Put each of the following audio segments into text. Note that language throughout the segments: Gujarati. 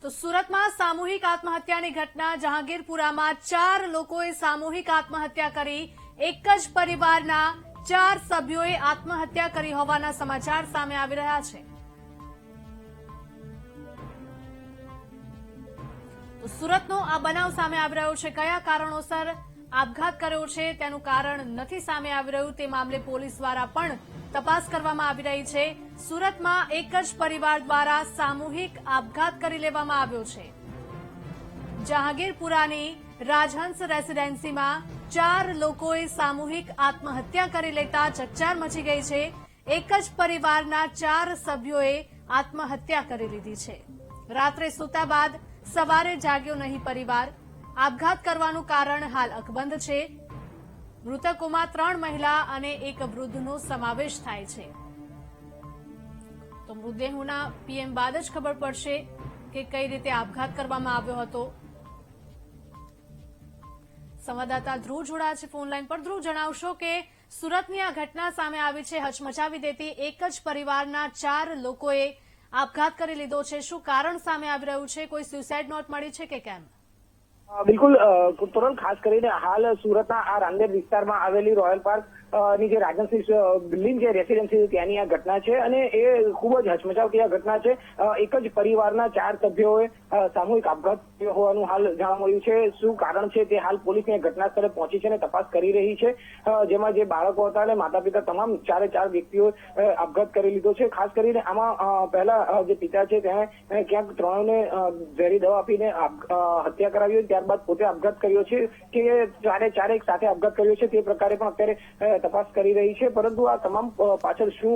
તો સુરતમાં સામૂહિક આત્મહત્યાની ઘટના જહાંગીરપુરામાં 4 લોકોએ સામૂહિક આત્મહત્યા કરી એક જ પરિવારના 4 સભ્યોએ આત્મહત્યા કરી હોવાના સમાચાર સામે આવી રહ્યા છે। તો સુરતનો આ બનાવ સામે આવી રહ્યો છે। કયા કારણોસર આપઘાત કર્યો છે તેનું કારણ નથી સામે આવી રહ્યું, તે મામલે પોલીસ દ્વારા પણ તપાસ કરવામાં આવી રહી છે। સુરતમાં એક જ પરિવાર દ્વારા સામૂહિક આપઘાત કરી લેવામાં આવ્યો છે। જહાંગીરપુરાની રાજહંસ રેસીડેન્સીમાં 4 લોકોએ સામૂહિક આત્મહત્યા કરી લેતા ચકચાર મચી ગઈ છે। એક જ પરિવારના 4 સભ્યોએ આત્મહત્યા કરી લીધી છે। રાત્રે સૂતા બાદ સવારે જાગ્યો નહીં પરિવાર। આપઘાત કરવાનું કારણ હાલ અકબંધ છે। મૃતકોમાં 3 મહિલા અને 1 વૃદ્ધનો સમાવેશ થાય છે। તો મૃતદેહોના પીએમ બાદ જ ખબર પડશે કે કઈ રીતે આપઘાત કરવામાં આવ્યો હતો। સંવાદદાતા ધ્રુવ જોડાયા છે ફોન લાઈન પર। ધ્રુવ, જણાવશો કે સુરતની આ ઘટના સામે આવી છે, હચમચાવી દેતી। એક જ પરિવારના 4 લોકોએ આપઘાત કરી લીધો છે। શું કારણ સામે આવી રહ્યું છે? કોઈ સુસાઇડ નોટ મળી છે કે કેમ? બિલકુલ તુરંત ખાસ કરીને હાલ સુરતના આ રાંદેર વિસ્તારમાં આવેલી રોયલ પાર્ક ની જે રાજહંસ બિલ્ડિંગ છે રેસીડેન્સી ત્યાંની આ ઘટના છે અને એ ખૂબ જ હચમચાવતી આ ઘટના છે। એક જ પરિવારના 4 સભ્યોએ સામૂહિક આપઘાત કર્યો હોવાનું હાલ જાણવા મળ્યું છે। શું કારણ છે તે હાલ પોલીસની ઘટના સ્થળે પહોંચી છે અને તપાસ કરી રહી છે। જેમાં જે બાળકો હતા અને માતા પિતા તમામ 4 વ્યક્તિઓ આપઘાત કરી લીધો છે। ખાસ કરીને આમાં પહેલા જે પિતા છે તેણે ક્યાંક 3ને ઝેરી દવા આપીને હત્યા કરાવી, ત્યારબાદ પોતે આપઘાત કર્યો છે કે 4 એક સાથે આપઘાત કર્યો છે તે પ્રકારે પણ અત્યારે તપાસ કરી રહી છે। પરંતુ આ તમામ પાછળ શું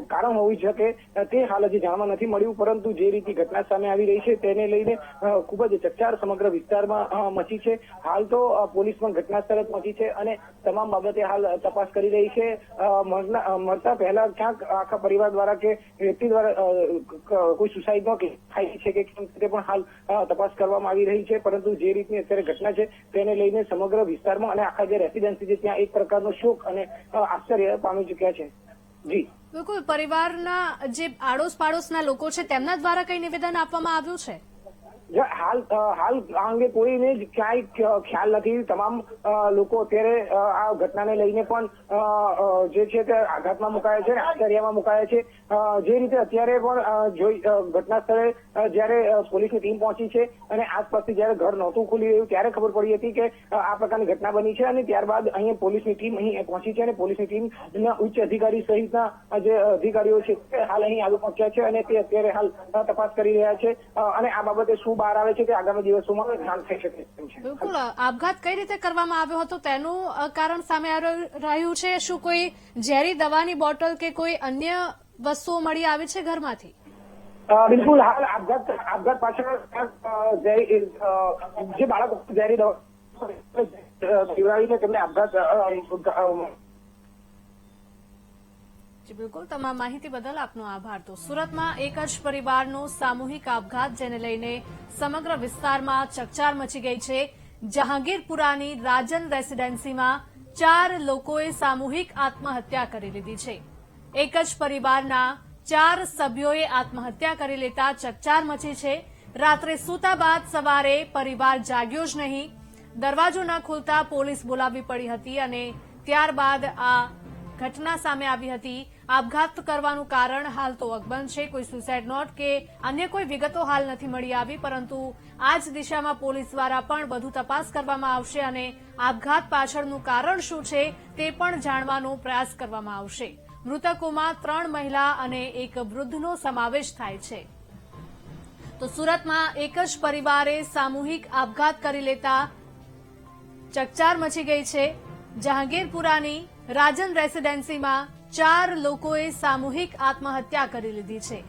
કારણ હોઈ શકે તે હાલ હજી જાણવા નથી મળ્યું। પરંતુ જે રીતે ઘટના સામે આવી રહી છે તેને લઈને ખૂબ જ ચકચાર સમગ્ર વિસ્તારમાં મચી છે। હાલ તો પોલીસ પણ ઘટના સ્થળે પહોંચી છે અને તમામ બાબતે હાલ તપાસ કરી રહી છે। મળતા પહેલા ક્યાંક આખા પરિવાર દ્વારા કે વ્યક્તિ દ્વારા કોઈ સુસાઇડ નો થાય છે કે કેમ તે પણ હાલ તપાસ કરવામાં આવી રહી છે। પરંતુ જે રીતની અત્યારે ઘટના છે તેને લઈને સમગ્ર વિસ્તારમાં અને આખા જે રેસીડેન્સી છે ત્યાં એક પ્રકારનો શોક અને આશ્ચર્ય પામી ચુક્યા છે। જી બિલકુલ, પરિવારના જે આડોશ પાડોશના લોકો છે તેમના દ્વારા કઈ નિવેદન આપવામાં આવ્યું છે? હાલ આ અંગે કોઈને જ ક્યાંય ખ્યાલ નથી। તમામ લોકો અત્યારે આ ઘટનાને લઈને પણ જે છે તે આઘાતમાં મુકાયા છે, આશ્ચર્યમાં મુકાયા છે। જે રીતે અત્યારે પણ જોઈ ઘટના સ્થળે જયારે પોલીસની ટીમ પહોંચી છે અને આસપાસથી જયારે ઘર નહોતું ખુલી રહ્યું ત્યારે ખબર પડી હતી કે આ પ્રકારની ઘટના બની છે અને ત્યારબાદ અહીંયા પોલીસની ટીમ અહીં પહોંચી છે અને પોલીસની ટીમના ઉચ્ચ અધિકારી સહિતના જે અધિકારીઓ છે તે હાલ અહીં આવી પહોંચ્યા છે અને તે અત્યારે હાલ તપાસ કરી રહ્યા છે અને આ બાબતે શું બહાર આવે છે તે આગામી દિવસોમાં જાણ થઈ શકે છે। બિલકુલ, આપઘાત કઈ રીતે કરવામાં આવ્યો હતો તેનું કારણ સામે આવી રહ્યું છે। શું કોઈ ઝેરી દવાની બોટલ કે કોઈ અન્ય વસ્તુઓ મળી આવી છે ઘરમાંથી? બિલકુલ, હાલ આપઘાત પાછળ જે બાળકો ઝેરી દવા પીવડાવીને તેમને આપઘાત બિલકુલ, તમામ માહિતી બદલ આપનો આભાર। તો સુરતમાં એક જ પરિવારનો સામૂહિક આપઘાત જેને લઈને સમગ્ર વિસ્તારમાં ચકચાર મચી ગઈ છે। જહાંગીરપુરાની રાજન રેસીડેન્સીમાં 4 લોકોએ સામૂહિક આત્મહત્યા કરી લીધી છે। એક જ પરિવારના 4 સભ્યોએ આત્મહત્યા કરી લેતા ચકચાર મચી છે। રાત્રે સૂતા બાદ સવારે પરિવાર જાગ્યો જ નહીં। દરવાજો ન ખુલતા પોલીસ બોલાવવી પડી હતી અને ત્યારબાદ આ ઘટના સામે આવી હતી। આપઘાત કરવાનું કારણ હાલ તો અકબંધ છે। કોઈ સુસાઇડ નોટ કે અન્ય કોઈ વિગતો હાલ નથી મળી આવી, પરંતુ આ જ દિશામાં પોલીસ દ્વારા પણ વધુ તપાસ કરવામાં આવશે અને આપઘાત પાછળનું કારણ શું છે તે પણ જાણવાનો પ્રયાસ કરવામાં આવશે। મૃતકોમાં 3 મહિલા અને 1 વૃદ્ધનો સમાવેશ થાય છે। તો સુરતમાં એક જ પરિવારે સામૂહિક આપઘાત કરી લેતા ચકચાર મચી ગઈ છે। જહાંગીરપુરાની રાજન રેસીડેન્સીમાં 4 લોકોએ સામૂહિક આત્મહત્યા કરી લીધી છે।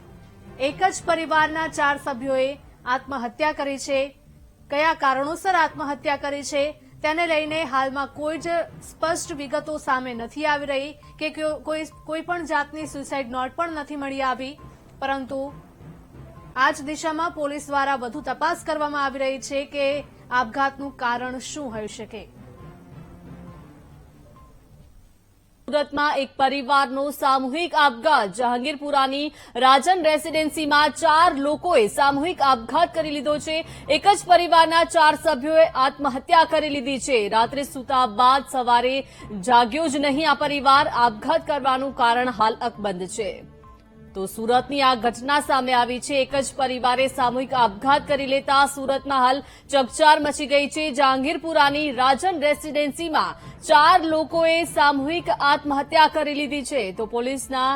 એક જ પરિવારના 4 સભ્યોએ આત્મહત્યા કરી છે। કયા કારણોસર આત્મહત્યા કરી છે તેને લઈને હાલમાં કોઈ જ સ્પષ્ટ વિગતો સામે નથી આવી રહી કે કોઈ પણ જાતની સુસાઇડ નોટ પણ નથી મળી આવી, પરંતુ આ જ દિશામાં પોલીસ દ્વારા વધુ તપાસ કરવામાં આવી રહી છે કે આપઘાતનું કારણ શું હોઈ શકે। સુરતમાં એક પરિવારનો સામૂહિક આપઘાત જહાંગીરપુરાની રાજન રેસીડેન્સીમાં 4 લોકોએ સામૂહિક આપઘાત કરી લીધો છે। એક જ પરિવારના 4 સભ્યોએ આત્મહત્યા કરી લીધી છે। રાત્રે સૂતા બાદ સવારે જાગ્યો જ નહીં આ પરિવાર। આપઘાત કરવાનું કારણ હાલ અકબંધ છે। તો સુરતની આ ઘટના સામે આવી છે। એક જ પરિવારે સામૂહિક આપઘાત કરી લેતા સુરતમાં હાલ ચકચાર મચી ગઈ છે। જહાંગીરપુરાની રાજન રેસીડેન્સીમાં 4 લોકોએ સામૂહિક આત્મહત્યા કરી લીધી છે। તો પોલીસના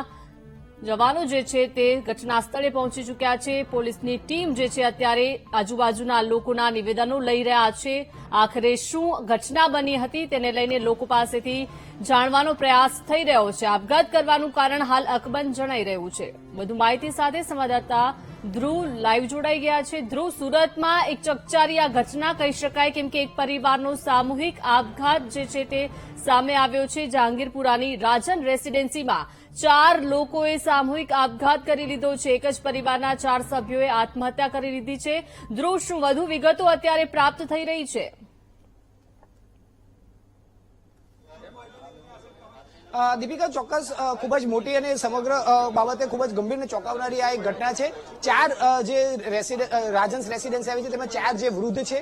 જવાનો જે છે તે ઘટના સ્થળે પહોંચી ચૂક્યા છે। પોલીસની ટીમ જે છે અત્યારે આજુબાજુના લોકોના નિવેદનો લઈ રહ્યા છે। આખરે શું ઘટના બની હતી તેને લઈને લોકો પાસેથી જાણવાનો પ્રયાસ થઈ રહ્યો છે। આપઘાત કરવાનું કારણ હાલ અકબંધ જણાઈ રહ્યું છે। વધુ માહિતી સાથે સંવાદદાતા ધ્રુવ લાઈવ જોડાઈ ગયા છે। ધ્રુવ, સુરતમાં એક ચકચારી આ ઘટના કહી શકાય કેમ કે એક પરિવારનો સામૂહિક આપઘાત જે છે તે સામે આવ્યો છે। જહાંગીરપુરાની રાજન રેસીડેન્સીમાં 4 લોકોએ સામૂહિક આપઘાત કરી લીધો છે। એક જ પરિવારના 4 સભ્યોએ આત્મહત્યા કરી લીધી છે। ધ્રુવ, શું વધુ વિગતો અત્યારે પ્રાપ્ત થઈ રહી છે? દીપિકા, ચોક્કસ ખૂબ જ મોટી અને સમગ્ર બાબતે ખૂબ જ ગંભીર અને ચોંકાવનારી આ એક ઘટના છે। 4 જે રાજન્સ રેસીડેન્સી આવી છે તેમાં 4 જે વૃદ્ધ છે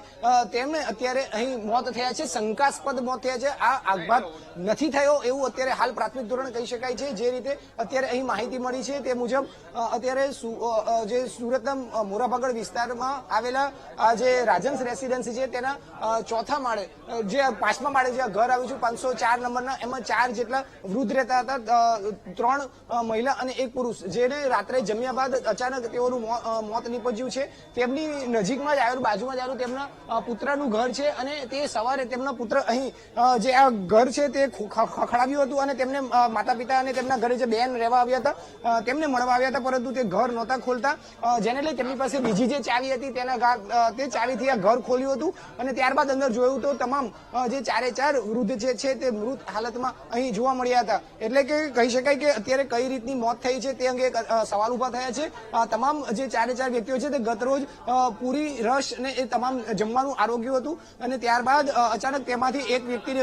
તેમને અત્યારે અહીં મોત થયા છે। શંકાસ્પદ મોત થયા છે। આ આપઘાત નથી થયો એવું અત્યારે હાલ પ્રાથમિક ધોરણે કહી શકાય છે। જે રીતે અત્યારે અહીં માહિતી મળી છે તે મુજબ અત્યારે જે સુરતના મોરાભાગળ વિસ્તારમાં આવેલા આ જે રાજન્સ રેસીડેન્સી છે તેના 4થા માળે જે 5મા માળે જે ઘર આવ્યું છે 504 નંબરના, એમાં 4 જેટલા વૃદ્ધ રહેતા હતા। 3 મહિલા અને 1 પુરુષ, જેને રાત્રે જમ્યા બાદ અચાનક તેઓનું મોત નીપજ્યું છે। તેમની નજીકમાં જ આવેલું, બાજુમાં જ આવેલું તેમના પુત્રનું ઘર છે અને તે સવારે તેમના પુત્ર અહીં જે આ ઘર છે તે ખખડાવ્યું હતું અને તેમને માતા પિતા અને તેમના ઘરે જે બેન રહેવા આવ્યા હતા તેમને મળવા આવ્યા હતા, પરંતુ તે ઘર નહોતા ખોલતા, જેને લઈ તેમની પાસે બીજી જે ચાવી હતી તે ચાવીથી આ ઘર ખોલ્યું હતું અને ત્યારબાદ અંદર જોયું તો તમામ જે 4 વૃદ્ધ છે તે મૃત હાલતમાં અહીં જોવા મળ્યા હતા। એટલે કે કહી શકાય કે અત્યારે કઈ રીતની મોત થઈ છે તે અંગે સવાલ ઉભા થયા છે। તમામ જે 4 વ્યક્તિઓ છે તે ગતરોજ પૂરી રસ ને એ તમામ જમવાનું આરોગ્યું હતું અને ત્યારબાદ અચાનક તેમાંથી એક વ્યક્તિને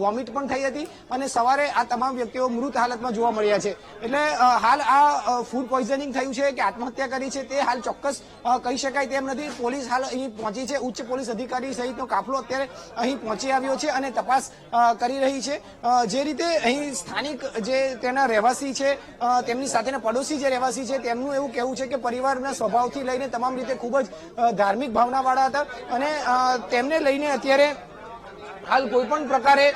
વોમિટ પણ થઈ હતી અને સવારે આ તમામ વ્યક્તિઓ મૃત હાલતમાં જોવા મળ્યા છે। એટલે હાલ આ ફૂડ પોઈઝનિંગ થયું છે કે આત્મહત્યા કરી છે તે હાલ ચોક્કસ કહી શકાય તેમ નથી। પોલીસ હાલ અહીં પહોંચી છે। ઉચ્ચ પોલીસ અધિકારી સહિતનો કાફલો અત્યારે અહીં પહોંચી આવ્યો છે અને તપાસ કરી રહી છે। જે રીતે અહીં સ્થાનિક જે તેના રહેવાસી છે તેમની સાથેના પડોશી જે રહેવાસી છે તેમનું એવું કહેવું છે કે પરિવારના સ્વભાવથી લઈને તમામ રીતે ખૂબ જ ધાર્મિક ભાવનાવાળા હતા અને તેમને લઈને અત્યારે હાલ કોઈ પણ પ્રકારે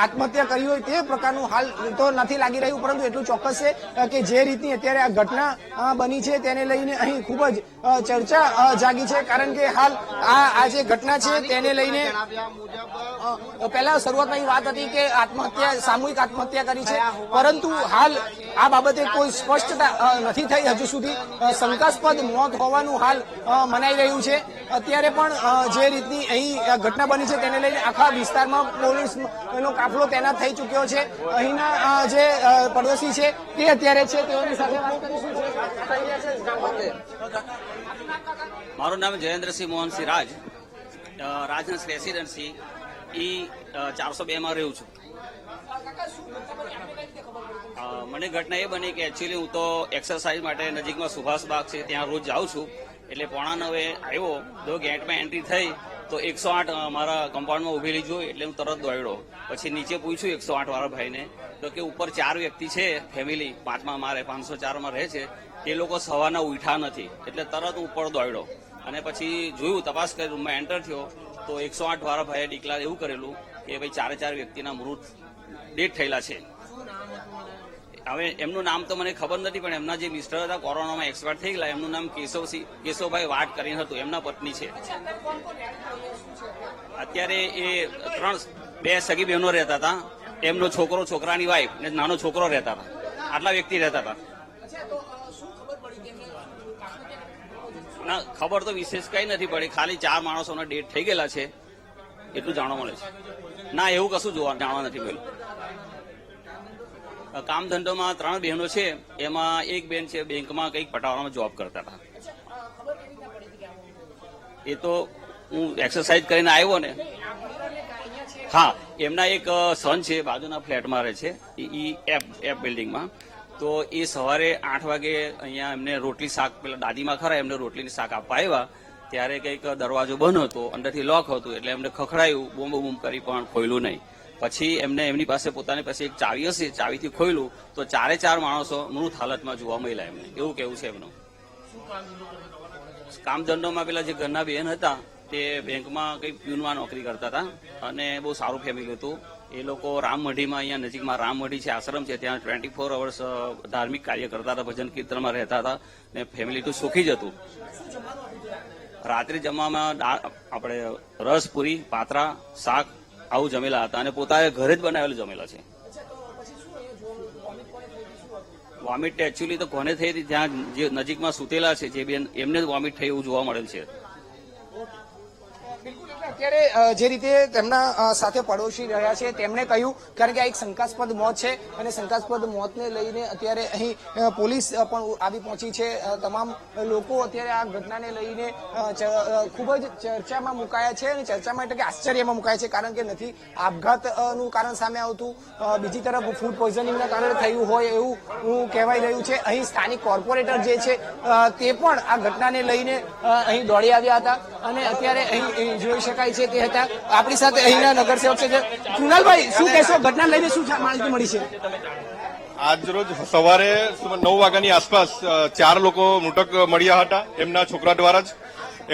આત્મહત્યા કરી હોય તે પ્રકારનું હાલ તો નથી લાગી રહ્યું, પરંતુ એટલું ચોક્કસ છે કે જે રીતની અત્યારે આ ઘટના બની છે તેને લઈને અહીં ખૂબ જ ચર્ચા જાગી છે। કારણ કે હાલ આ જે ઘટના છે તેને લઈને પહેલા શરૂઆતમાં એ વાત હતી કે સામૂહિક આત્મહત્યા કરી છે, પરંતુ હાલ આ બાબતે કોઈ સ્પષ્ટતા નથી થઈ હજુ સુધી। શંકાસ્પદ મોત હોવાનું હાલ મનાઈ રહ્યું છે। અત્યારે પણ જે રીતની અહીં ઘટના બની છે તેને લઈને આખા વિસ્તારમાં પોલીસનો કાફલો તૈનાત થઈ ચૂક્યો છે। અહીંના જે પડોશી છે તે અત્યારે છે, તેઓની સાથે વાત કરીશું। મારું નામ જયેન્દ્રસિંહ મોહનસિંહ રાજ, રાજહંસ રેસીડેન્સી E402 માં રહું છું। મને ઘટના એ બની કે એકચ્યુઅલી હું તો એક્સરસાઇઝ માટે નજીકમાં સુભાષબાગ છે ત્યાં રોજ જાઉં છું। એટલે 8:45 આવ્યો, જો ગેટમાં એન્ટ્રી થઈ તો 108 મારા કમ્પાઉન્ડમાં ઉભેલી જોઈ એટલે હું તરત દોડ્યો। પછી નીચે પૂછ્યું 108 વાળા ભાઈને તો કે ઉપર 4 વ્યક્તિ છે ફેમિલી, 5મા મારે 504 માં રહે છે, તે લોકો સવારના ઉઠ્યા નથી, એટલે તરત હું ઉપર દોડ્યો અને પછી જોયું, તપાસ કરી, રૂમમાં એન્ટર થયો તો 108 વાળા ભાઈએ ડિક્લેર એવું કરેલું કે ભાઈ 4 વ્યક્તિના મૃત ડેથ થયેલા છે। હવે એમનું નામ તો મને ખબર નથી, પણ એમના જે મિસ્ટર હતા કોરોનામાં એક્સપાયર થઈ ગયેલા, એમનું નામ કેશવભાઈ વાટ કરીને હતું, એમના પત્ની છે। અત્યારે એ 2 સગી બહેનો રહેતા હતા, એમનો છોકરો, છોકરાની વાઈફ ને નાનો છોકરો રહેતા હતા, આટલા વ્યક્તિ રહેતા હતા। ના, ખબર તો વિશેષ કઈ નથી પડી, ખાલી 4 માણસોના ડેથ થઈ ગયેલા છે એટલું જાણવા મળે છે। ના, એવું કશું જાણવા નથી મળ્યું। કામ ધંધોમાં 3 બહેનો છે, એમાં એક બેન છે બેંકમાં કંઈક પટાવાળામાં જોબ કરતા હતા। એ તો હું એક્સરસાઇઝ કરીને આવ્યો ને હા, એમના એક સન છે, બાજુના ફ્લેટમાં રહે છે, એફ બિલ્ડિંગમાં. તો એ સવારે 8 વાગે અહીંયા એમને રોટલી શાક, પેલા દાદીમાં ખરા એમને રોટલીની શાક આપવા આવ્યા, ત્યારે કંઈક દરવાજો બંધ હતો, અંદરથી લોક હતું, એટલે એમને ખખડાયું, બૂમ કરી પણ ખોલ્યું નહીં. પછી એમને એમની પાસે પોતાની પાસે એક ચાવી હશે, ચાવીથી ખોલ્યું તો 4 માણસો મૃત હાલતમાં જોવા મળ્યા એમને. એવું કેવું છે એમનું. કામ ધંધોમાં પેલા જે ઘરના બેન હતા તે બેંકમાં કઈ પ્યુનમાં નોકરી કરતા હતા અને બહુ સારું ફેમિલી હતું. એ લોકો રામમઢીમાં, અહીંયા નજીકમાં રામમઢી છે, આશ્રમ છે, ત્યાં 24 અવર્સ ધાર્મિક કાર્ય કરતા હતા, ભજન કીર્તનમાં રહેતા હતા ને ફેમિલી તો સુખી જ હતું. રાત્રે જમવામાં આપણે રસ, પૂરી, પાત્રા, શાક આવું જમેલા હતા અને પોતાએ ઘરે જ બનાવેલું જમેલા છે. વોમિટ એકચ્યુઅલી તો કોને થઈ હતી, ત્યાં જે નજીકમાં સુતેલા છે જે બેન, એમને જ વોમિટ થઈ એવું જોવા મળેલ છે. અત્યારે જે રીતે તેમના સાથે પડોશી રહ્યા છે તેમણે કહ્યું, કારણ કે આ એક શંકાસ્પદ મોત છે અને શંકાસ્પદ મોતને લઈને અત્યારે અહીં પોલીસ પણ આવી પહોંચી છે. તમામ લોકો અત્યારે આ ઘટનાને લઈને ખૂબ જ ચર્ચામાં મુકાયા છે અને ચર્ચામાં એટલે કે આશ્ચર્યમાં મુકાયા છે, કારણ કે નથી આપઘાતનું કારણ સામે આવતું, બીજી તરફ ફૂડ પોઈઝનિંગના કારણે થયું હોય એવું કહેવાય રહ્યું છે. અહીં સ્થાનિક કોર્પોરેટર જે છે તે પણ આ ઘટનાને લઈને અહીં દોડી આવ્યા હતા અને અત્યારે અહીં જોઈ શકાય છે તે હતા. આપણી સાથે અહીંના નગરસેવક છે કૃણાલભાઈ, શું કહેશો, ઘટના લઈને શું માહિતી મળી છે? આજ રોજ સવારે 9 વાગ્યાની આસપાસ 4 લોકો મૃતક મળ્યા હતા એમના છોકરા દ્વારા જ.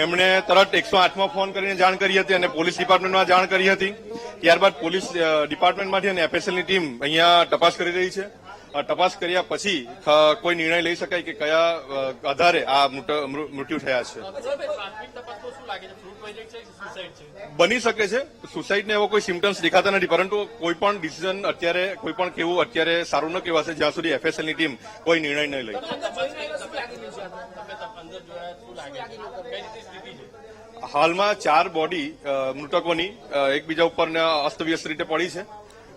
એમણે તરત 108માં ફોન કરીને જાણ કરી હતી અને પોલીસ ડિપાર્ટમેન્ટમાં જાણ કરી હતી. ત્યારબાદ પોલીસ ડિપાર્ટમેન્ટમાંથી અને એફએસએલની ટીમ અહીંયા તપાસ કરી રહી છે. તપાસ કર્યા પછી કોઈ નિર્ણય લઈ શકાય કે કયા આધારે આ મૃત્યુ થયા છે. બની શકે છે સુસાઇડને એવો કોઈ સિમ્ટમ્સ દેખાતા નથી, પરંતુ કોઈ પણ ડિસિઝન અત્યારે કોઈ પણ કેવું અત્યારે સારું ન કહેવાશે જ્યાં સુધી એફએસએલની ટીમ કોઈ નિર્ણય નહીં લે. હાલમાં 4 બોડી મૃતકોની એકબીજા ઉપર અસ્તવ્યસ્ત રીતે પડી છે.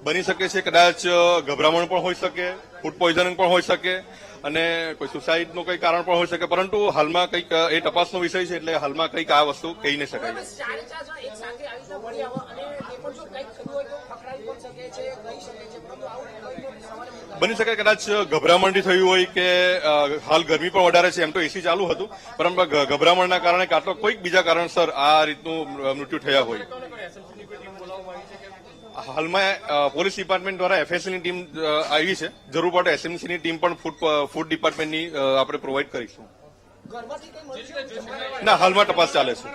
બની શકે છે કદાચ ગભરામણ પણ હોઈ શકે, ફૂડ પોઈઝનિંગ પણ હોઈ શકે અને કોઈ સુસાઇડનું કંઈ કારણ પણ હોઈ શકે, પરંતુ હાલમાં કંઈક એ તપાસનો વિષય છે એટલે હાલમાં કંઈક આ વસ્તુ કહી નહીં શકાય. બની શકે કદાચ ગભરામણથી થયું હોય કે હાલ ગરમી પણ વધારે છે, એમ તો એસી ચાલુ હતું, પરંતુ ગભરામણના કારણે કાં તો કોઈક બીજા કારણસર આ રીતનું મૃત્યુ થયા હોય. હાલમાં પોલીસ ડિપાર્ટમેન્ટ દ્વારા એફએસએલની ટીમ આવી છે, જરૂર પડે એસએમસીની ટીમ પણ ફૂડ ડિપાર્ટમેન્ટની આપણે પ્રોવાઈડ કરીશું. ના, હાલમાં તપાસ ચાલે છે.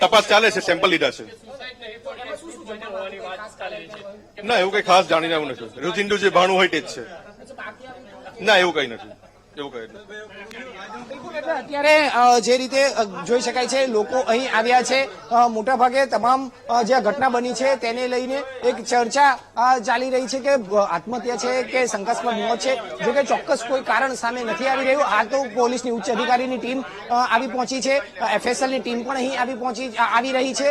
તપાસ ચાલે છે, સેમ્પલ લીધા છે. ના, એવું કઈ ખાસ જાણીને આવું નથી. રોજિંદુ જે ભાણું હોય તે જ છે. ના, એવું કઈ નથી. અત્યારે જે રીતે જોઈ શકાય છે લોકો અહીં આવ્યા છે. મોટાભાગે તમામ જે આ ઘટના બની છે તેને લઈને એક ચર્ચા ચાલી રહી છે કે આત્મહત્યા છે કે શંકાસ્પદ મોત છે, જો કે ચોક્કસ કોઈ કારણ સામે નથી આવી રહ્યું. આ તો પોલીસની ઉચ્ચ અધિકારીની ટીમ આવી પહોંચી છે, એફએસએલની ટીમ પણ અહીં આવી રહી છે,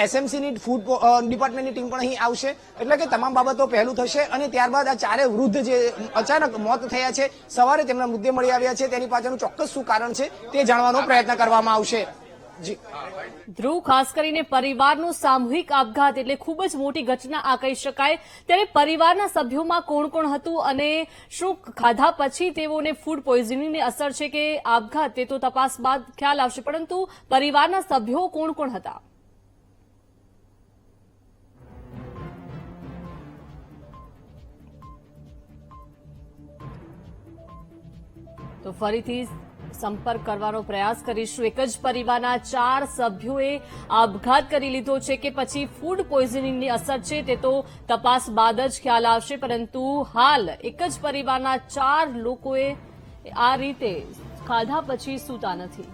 એસએમસીની ફૂડ ડિપાર્ટમેન્ટની ટીમ પણ અહીં આવશે, એટલે કે તમામ બાબતો પહેલું થશે અને ત્યારબાદ આ 4 વૃદ્ધ જે અચાનક મોત થયા છે, સવારે તેમના મૃતદેહ મળી આવ્યા છે, તેની પાછળનું ચોક્કસ શું કારણ છે તે જાણવાનો પ્રયત્ન કરવામાં આવશે. ધ્રુવ, ખાસ કરીને પરિવારનો સામૂહિક આપઘાત એટલે ખૂબ જ મોટી ઘટના આ કહી શકાય, ત્યારે પરિવારના સભ્યોમાં કોણ કોણ હતું અને શું ખાધા પછી તેઓને ફૂડ પોઈઝનિંગની અસર છે કે આપઘાત, તે તો તપાસ બાદ ખ્યાલ આવશે, પરંતુ પરિવારના સભ્યો કોણ કોણ હતા? તો ફરીથી સંપર્ક કરવાનો પ્રયાસ કરીશું. એક જ પરિવારના 4 સભ્યોએ આપઘાત કરી લીધો છે કે પછી ફૂડ પોઈઝનિંગની અસર છે તે તો તપાસ બાદ જ ખ્યાલ આવશે, પરંતુ હાલ એક જ પરિવારના 4 લોકોએ આ રીતે ખાધા પછી સૂતા નથી.